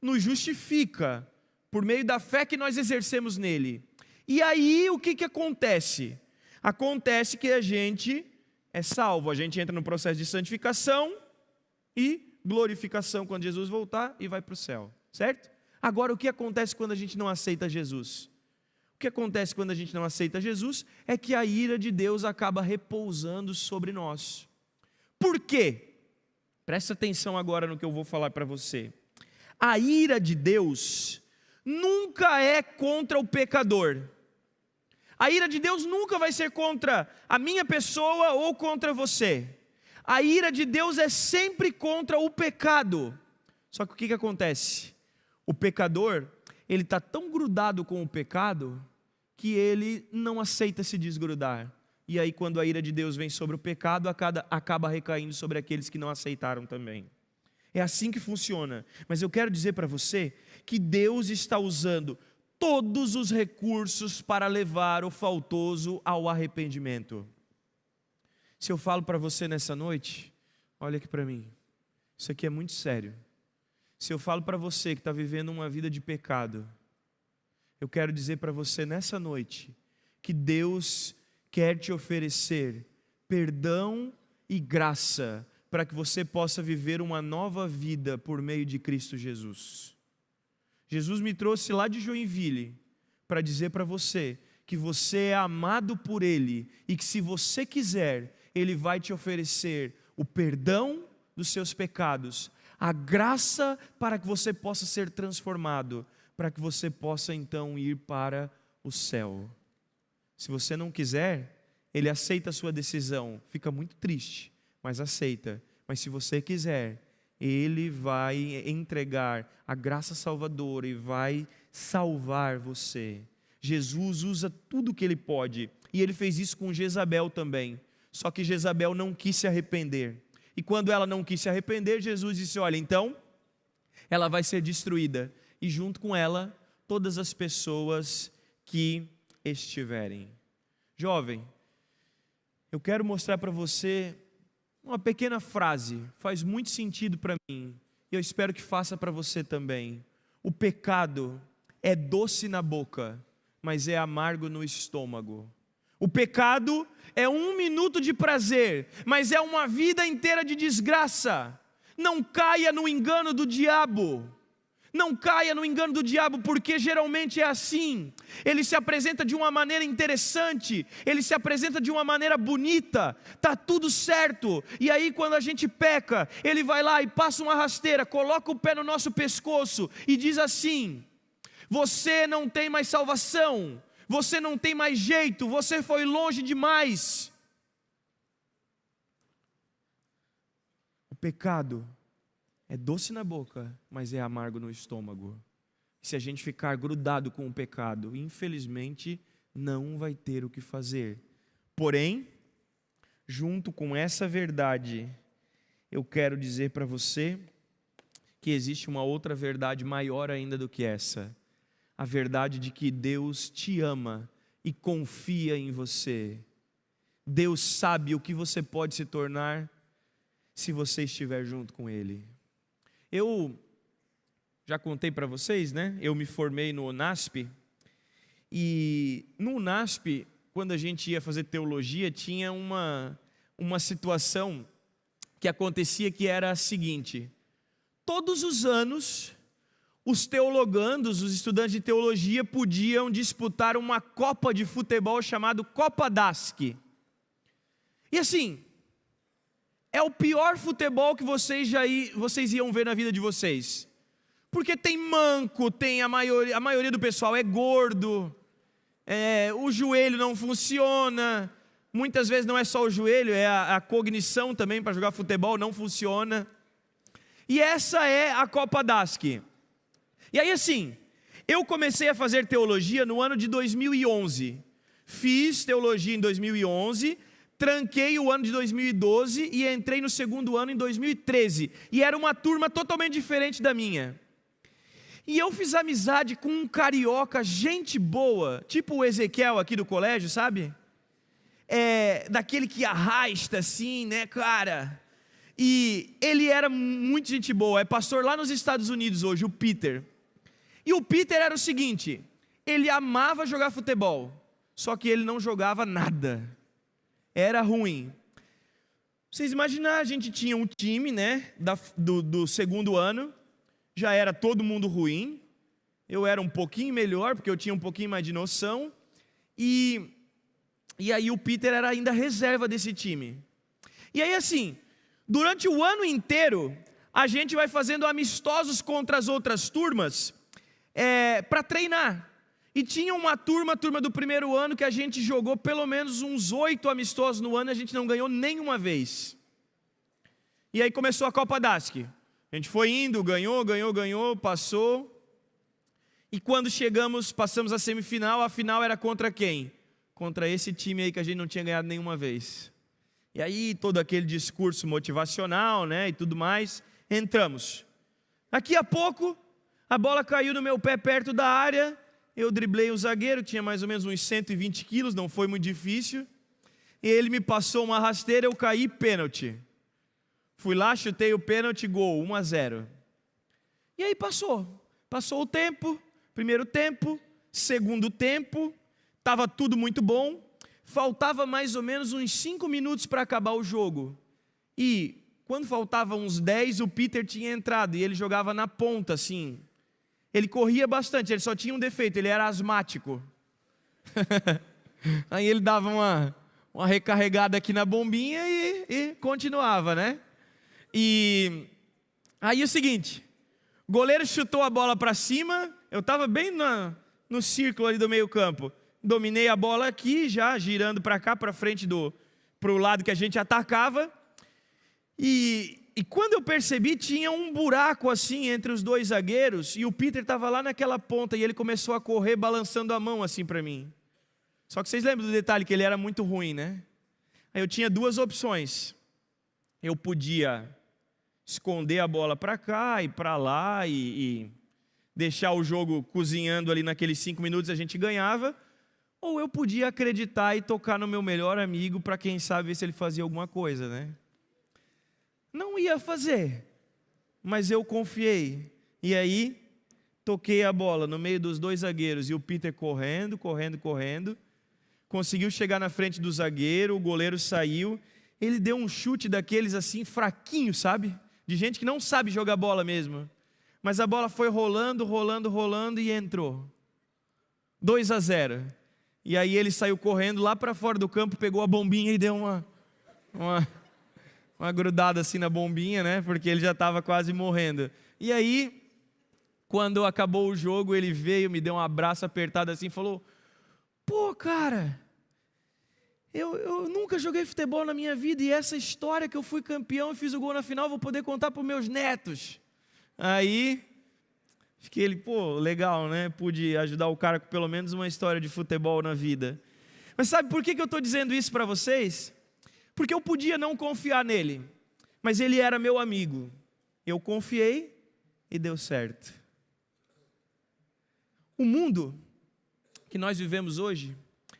nos justifica, por meio da fé que nós exercemos nele. E aí o que acontece? Acontece que a gente é salvo, a gente entra no processo de santificação e glorificação quando Jesus voltar e vai para o céu, certo? Agora o que acontece quando a gente não aceita Jesus? O que acontece quando a gente não aceita Jesus é que a ira de Deus acaba repousando sobre nós. Por quê? Presta atenção agora no que eu vou falar para você. A ira de Deus nunca é contra o pecador. A ira de Deus nunca vai ser contra a minha pessoa ou contra você. A ira de Deus é sempre contra o pecado. Só que o que acontece? O pecador, ele está tão grudado com o pecado que ele não aceita se desgrudar. E aí quando a ira de Deus vem sobre o pecado, acaba recaindo sobre aqueles que não aceitaram também. É assim que funciona. Mas eu quero dizer para você que Deus está usando todos os recursos para levar o faltoso ao arrependimento. Se eu falo para você nessa noite, olha aqui para mim, isso aqui é muito sério. Se eu falo para você que está vivendo uma vida de pecado, eu quero dizer para você nessa noite que Deus quer te oferecer perdão e graça para que você possa viver uma nova vida por meio de Cristo Jesus. Jesus me trouxe lá de Joinville para dizer para você que você é amado por Ele e que, se você quiser, Ele vai te oferecer o perdão dos seus pecados, a graça para que você possa ser transformado, para que você possa então ir para o céu. Se você não quiser, Ele aceita a sua decisão, fica muito triste, mas aceita. Mas se você quiser, Ele vai entregar a graça salvadora e vai salvar você. Jesus usa tudo que Ele pode, e Ele fez isso com Jezabel também, só que Jezabel não quis se arrepender, e quando ela não quis se arrepender, Jesus disse: olha, então, ela vai ser destruída, e junto com ela, todas as pessoas que estiverem. Jovem, eu quero mostrar para você uma pequena frase, faz muito sentido para mim, e eu espero que faça para você também. O pecado é doce na boca, mas é amargo no estômago. O pecado é 1 minuto de prazer, mas é uma vida inteira de desgraça. Não caia no engano do diabo. Não caia no engano do diabo, porque geralmente é assim. Ele se apresenta de uma maneira interessante, ele se apresenta de uma maneira bonita, tá tudo certo. E aí, quando a gente peca, ele vai lá e passa uma rasteira, coloca o pé no nosso pescoço e diz assim: você não tem mais salvação, você não tem mais jeito, você foi longe demais. O pecado é doce na boca, mas é amargo no estômago. Se a gente ficar grudado com o pecado, infelizmente, não vai ter o que fazer. Porém, junto com essa verdade, eu quero dizer para você que existe uma outra verdade maior ainda do que essa. A verdade de que Deus te ama e confia em você. Deus sabe o que você pode se tornar se você estiver junto com Ele. Eu já contei para vocês, né? Eu me formei no UNASP, e no UNASP, quando a gente ia fazer teologia, tinha uma situação que acontecia, que era a seguinte: todos os anos, os teologandos, os estudantes de teologia, podiam disputar uma Copa de futebol chamada Copa DASC. E assim, é o pior futebol que vocês iam ver na vida de vocês. Porque tem manco, tem a maioria do pessoal é gordo, o joelho não funciona, muitas vezes não é só o joelho, é a cognição também para jogar futebol não funciona. E essa é a Copa DASC. E aí assim, eu comecei a fazer teologia no ano de 2011. Fiz teologia em 2011, tranquei o ano de 2012 e entrei no segundo ano em 2013. E era uma turma totalmente diferente da minha. E eu fiz amizade com um carioca, gente boa, tipo o Ezequiel aqui do colégio, sabe? Daquele que arrasta assim, né, cara? E ele era muito gente boa, é pastor lá nos Estados Unidos hoje, o Peter. E o Peter era o seguinte: ele amava jogar futebol, só que ele não jogava nada, era ruim. Vocês imaginam, a gente tinha um time, né, do segundo ano, já era todo mundo ruim, eu era um pouquinho melhor, porque eu tinha um pouquinho mais de noção, e aí o Peter era ainda reserva desse time. E aí assim, durante o ano inteiro, a gente vai fazendo amistosos contra as outras turmas, para treinar. E tinha uma turma, a turma do primeiro ano, que a gente jogou pelo menos uns 8 amistosos no ano, e a gente não ganhou nenhuma vez. E aí começou a Copa DASC. A gente foi indo, ganhou, passou. E quando passamos a semifinal, a final era contra quem? Contra esse time aí que a gente não tinha ganhado nenhuma vez. E aí todo aquele discurso motivacional, né, e tudo mais, entramos. Daqui a pouco, a bola caiu no meu pé perto da área, eu driblei o zagueiro, tinha mais ou menos uns 120 quilos, não foi muito difícil, e ele me passou uma rasteira, eu caí, pênalti. Fui lá, chutei o pênalti, gol, 1-0. E aí passou o tempo, primeiro tempo, segundo tempo, estava tudo muito bom, faltava mais ou menos uns 5 minutos para acabar o jogo, e quando faltava uns 10, o Peter tinha entrado, e ele jogava na ponta assim, ele corria bastante, ele só tinha um defeito, ele era asmático, aí ele dava uma recarregada aqui na bombinha e continuava, né? E aí o seguinte, o goleiro chutou a bola para cima, eu estava bem no círculo ali do meio campo, dominei a bola aqui, já girando para cá, para frente para o lado que a gente atacava, e quando eu percebi, tinha um buraco assim entre os dois zagueiros, e o Peter estava lá naquela ponta, e ele começou a correr balançando a mão assim para mim. Só que vocês lembram do detalhe que ele era muito ruim, né? Aí eu tinha 2 opções. Eu podia esconder a bola para cá e para lá e deixar o jogo cozinhando ali naqueles 5 minutos, a gente ganhava. Ou eu podia acreditar e tocar no meu melhor amigo para quem sabe ver se ele fazia alguma coisa, né? Não ia fazer, mas eu confiei. E aí, toquei a bola no meio dos 2 zagueiros e o Peter correndo. Conseguiu chegar na frente do zagueiro, o goleiro saiu, ele deu um chute daqueles assim, fraquinho, sabe? De gente que não sabe jogar bola mesmo. Mas a bola foi rolando e entrou. 2-0. E aí ele saiu correndo lá para fora do campo, pegou a bombinha e deu uma grudada assim na bombinha, né? Porque ele já estava quase morrendo. E aí, quando acabou o jogo, ele veio, me deu um abraço apertado assim e falou: pô, cara, eu nunca joguei futebol na minha vida e essa história que eu fui campeão e fiz o gol na final, vou poder contar para os meus netos. Aí, fiquei ele, pô, legal, né? Pude ajudar o cara com pelo menos uma história de futebol na vida. Mas sabe por que eu estou dizendo isso para vocês? Porque eu podia não confiar nele, mas ele era meu amigo. Eu confiei e deu certo. O mundo que nós vivemos hoje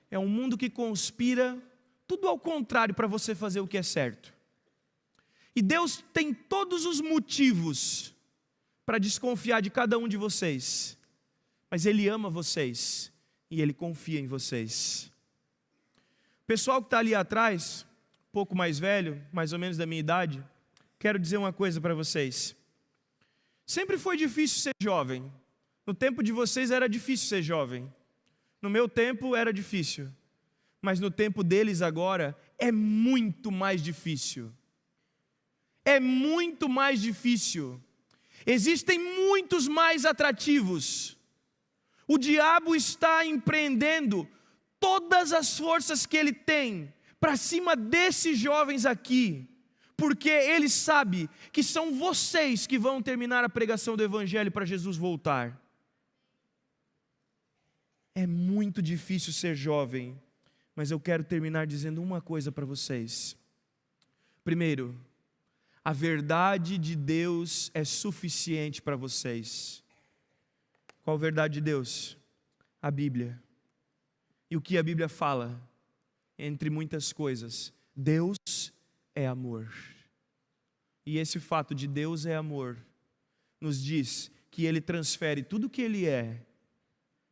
é um mundo que conspira tudo ao contrário para você fazer o que é certo. E Deus tem todos os motivos para desconfiar de cada um de vocês, mas Ele ama vocês e Ele confia em vocês. O pessoal que está ali atrás, um pouco mais velho, mais ou menos da minha idade, quero dizer uma coisa para vocês. Sempre foi difícil ser jovem. No tempo de vocês era difícil ser jovem. No meu tempo era difícil, mas no tempo deles agora é muito mais difícil. É muito mais difícil. Existem muitos mais atrativos. O diabo está empreendendo todas as forças que ele tem para cima desses jovens aqui, porque ele sabe que são vocês que vão terminar a pregação do evangelho para Jesus voltar. É muito difícil ser jovem, mas eu quero terminar dizendo uma coisa para vocês. Primeiro, a verdade de Deus é suficiente para vocês. Qual a verdade de Deus? A Bíblia. E o que a Bíblia fala? Entre muitas coisas, Deus é amor. E esse fato de Deus é amor nos diz que Ele transfere tudo o que Ele é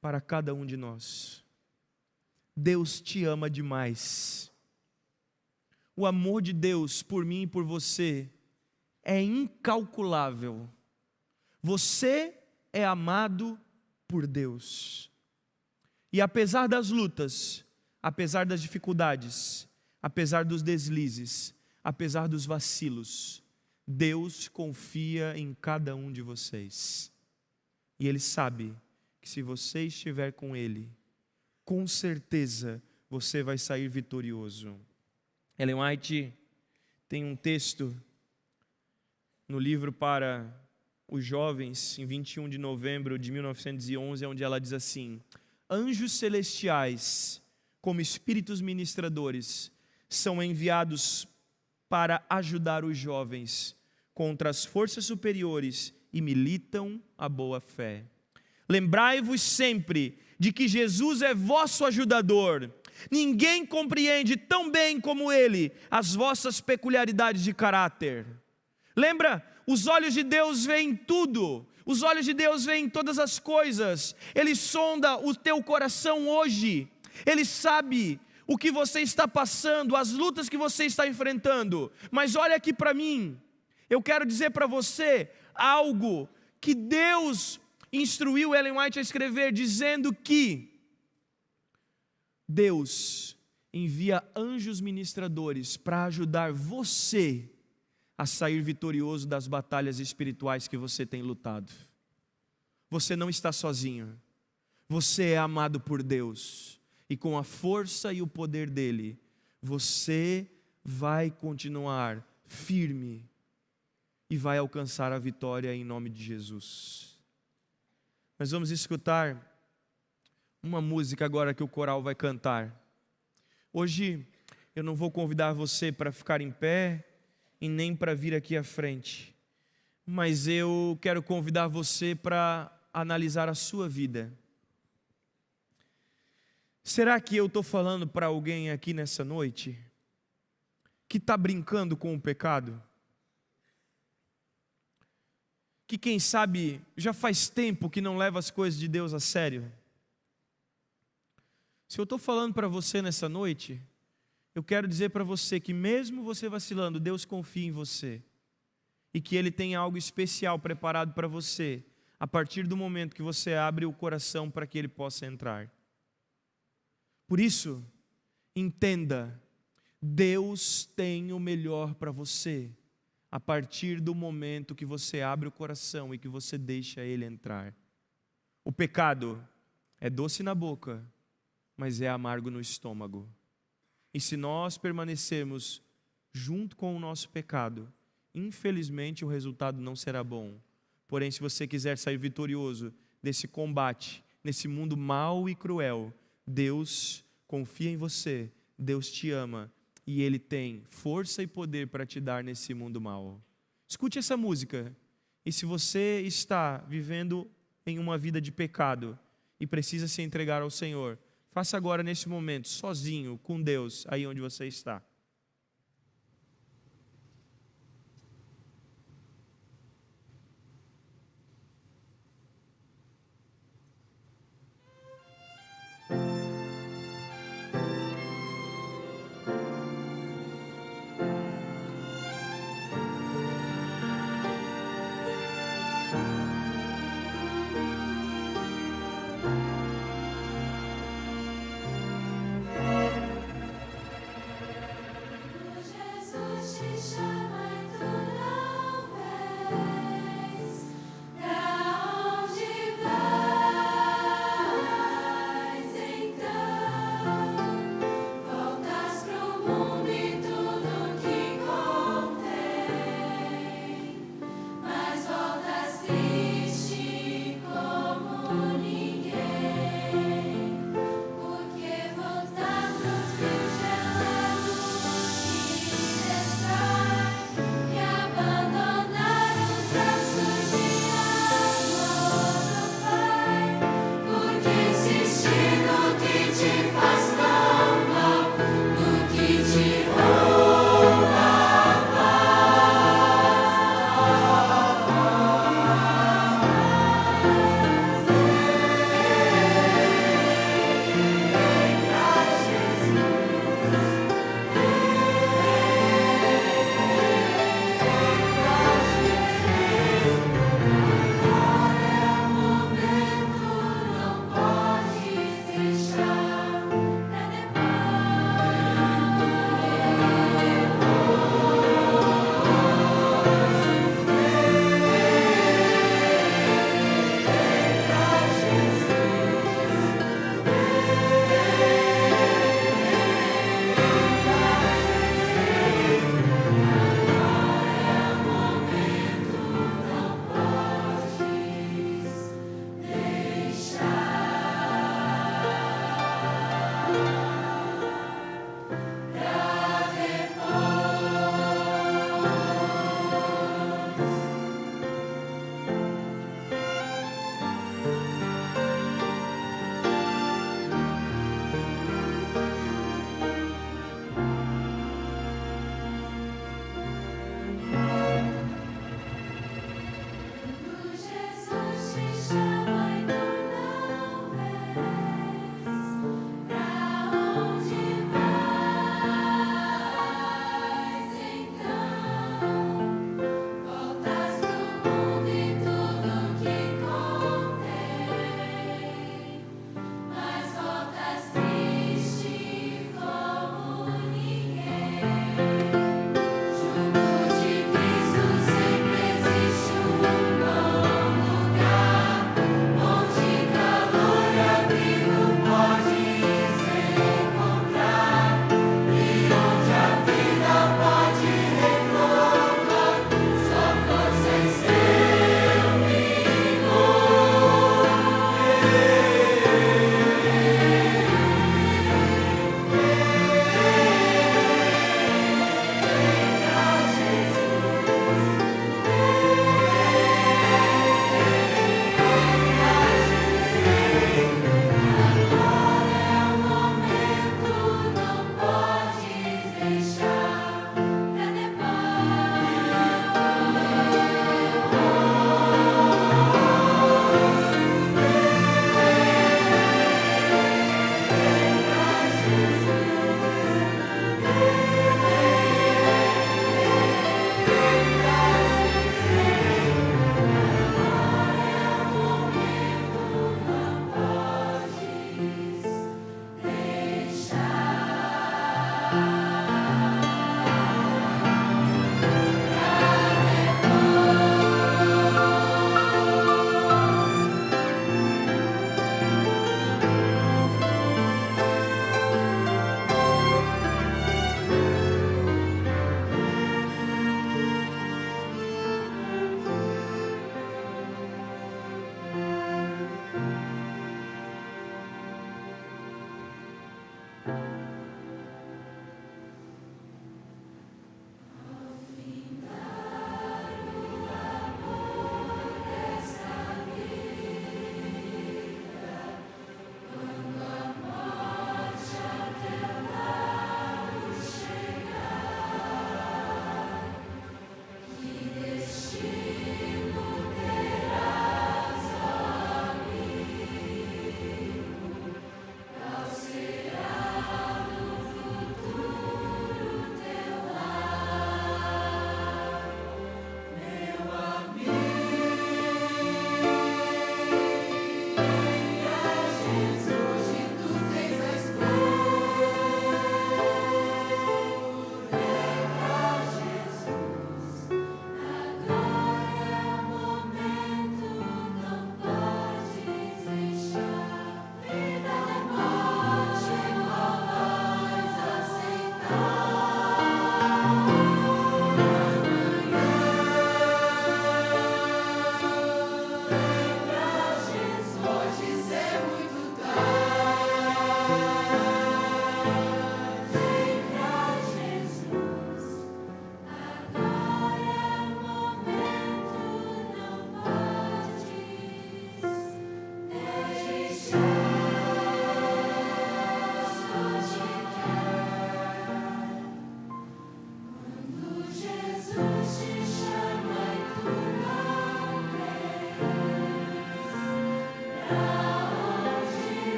para cada um de nós. Deus te ama demais. O amor de Deus por mim e por você é incalculável. Você é amado por Deus. E apesar das lutas, apesar das dificuldades, apesar dos deslizes, apesar dos vacilos, Deus confia em cada um de vocês. E Ele sabe que se você estiver com Ele, com certeza você vai sair vitorioso. Ellen White tem um texto no livro para os jovens, em 21 de novembro de 1911, onde ela diz assim: anjos celestiais, como espíritos ministradores, são enviados para ajudar os jovens contra as forças superiores e militam a boa fé. Lembrai-vos sempre de que Jesus é vosso ajudador. Ninguém compreende tão bem como Ele as vossas peculiaridades de caráter. Lembra os olhos de Deus veem tudo. Os olhos de Deus veem todas as coisas. Ele sonda o teu coração hoje. Ele sabe o que você está passando, as lutas que você está enfrentando. Mas olha aqui para mim. Eu quero dizer para você algo que Deus instruiu Ellen White a escrever, dizendo que Deus envia anjos ministradores para ajudar você a sair vitorioso das batalhas espirituais que você tem lutado. Você não está sozinho. Você é amado por Deus. E com a força e o poder dele, você vai continuar firme e vai alcançar a vitória em nome de Jesus. Nós vamos escutar uma música agora que o coral vai cantar. Hoje eu não vou convidar você para ficar em pé e nem para vir aqui à frente, mas eu quero convidar você para analisar a sua vida. Será que eu estou falando para alguém aqui nessa noite que está brincando com o pecado? Que quem sabe já faz tempo que não leva as coisas de Deus a sério? Se eu estou falando para você nessa noite, eu quero dizer para você que mesmo você vacilando, Deus confia em você. E que Ele tem algo especial preparado para você, a partir do momento que você abre o coração para que Ele possa entrar. Por isso, entenda, Deus tem o melhor para você, a partir do momento que você abre o coração e que você deixa Ele entrar. O pecado é doce na boca, mas é amargo no estômago. E se nós permanecermos junto com o nosso pecado, infelizmente o resultado não será bom. Porém, se você quiser sair vitorioso desse combate, nesse mundo mau e cruel, Deus confia em você, Deus te ama e Ele tem força e poder para te dar nesse mundo mau. Escute essa música. E se você está vivendo em uma vida de pecado e precisa se entregar ao Senhor, faça agora nesse momento, sozinho, com Deus, aí onde você está.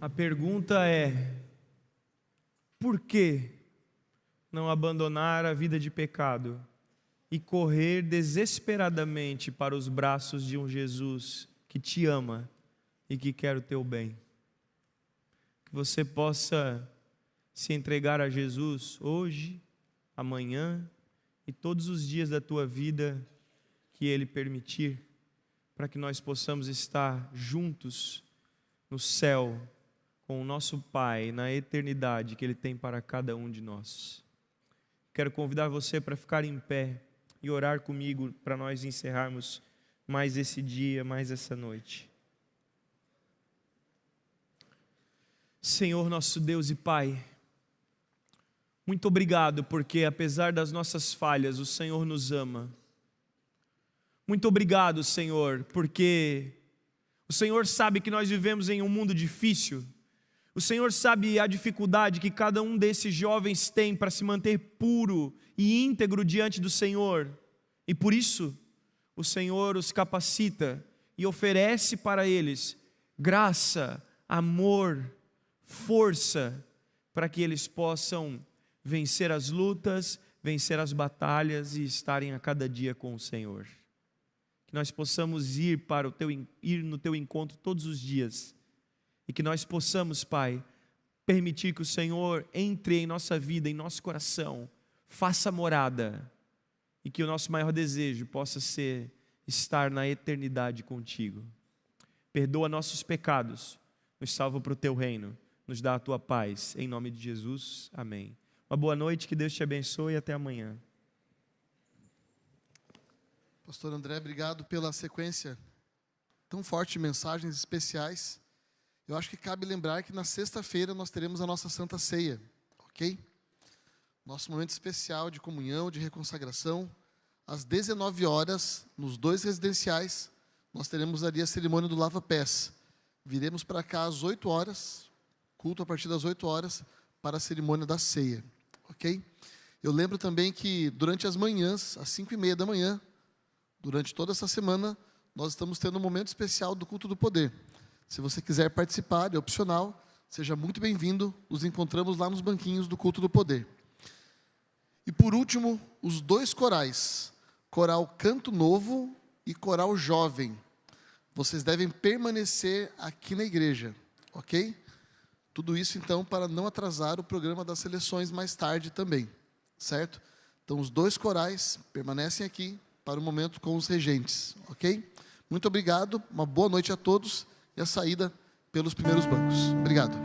A pergunta é: por que não abandonar a vida de pecado e correr desesperadamente para os braços de um Jesus que te ama e que quer o teu bem? Que você possa se entregar a Jesus hoje, amanhã e todos os dias da tua vida que Ele permitir, para que nós possamos estar juntos no céu com o nosso Pai, na eternidade que Ele tem para cada um de nós. Quero convidar você para ficar em pé e orar comigo para nós encerrarmos mais esse dia, mais essa noite. Senhor, nosso Deus e Pai, muito obrigado porque, apesar das nossas falhas, o Senhor nos ama. Muito obrigado, Senhor, porque o Senhor sabe que nós vivemos em um mundo difícil. O Senhor sabe a dificuldade que cada um desses jovens tem para se manter puro e íntegro diante do Senhor. E por isso, o Senhor os capacita e oferece para eles graça, amor, força, para que eles possam vencer as lutas, vencer as batalhas e estarem a cada dia com o Senhor. Que nós possamos ir no teu encontro todos os dias. E que nós possamos, Pai, permitir que o Senhor entre em nossa vida, em nosso coração, faça morada, e que o nosso maior desejo possa ser estar na eternidade contigo. Perdoa nossos pecados, nos salva para o teu reino, nos dá a tua paz, em nome de Jesus, amém. Uma boa noite, que Deus te abençoe e até amanhã. Pastor André, obrigado pela sequência tão forte de mensagens especiais. Eu acho que cabe lembrar que na sexta-feira nós teremos a nossa Santa Ceia, ok? Nosso momento especial de comunhão, de reconsagração. Às 19 horas, nos 2 residenciais, nós teremos ali a cerimônia do lava-pés. Viremos para cá às 8 horas, culto a partir das 8 horas, para a cerimônia da ceia, ok? Eu lembro também que durante as manhãs, às 5h30 da manhã, durante toda essa semana, nós estamos tendo um momento especial do culto do poder. Se você quiser participar, é opcional, seja muito bem-vindo. Nos encontramos lá nos banquinhos do culto do poder. E por último, os 2 corais, Coral Canto Novo e Coral Jovem. Vocês devem permanecer aqui na igreja, ok? Tudo isso, então, para não atrasar o programa das seleções mais tarde também, certo? Então, os 2 corais permanecem aqui para o momento com os regentes, ok? Muito obrigado, uma boa noite a todos. E a saída pelos primeiros bancos. Obrigado.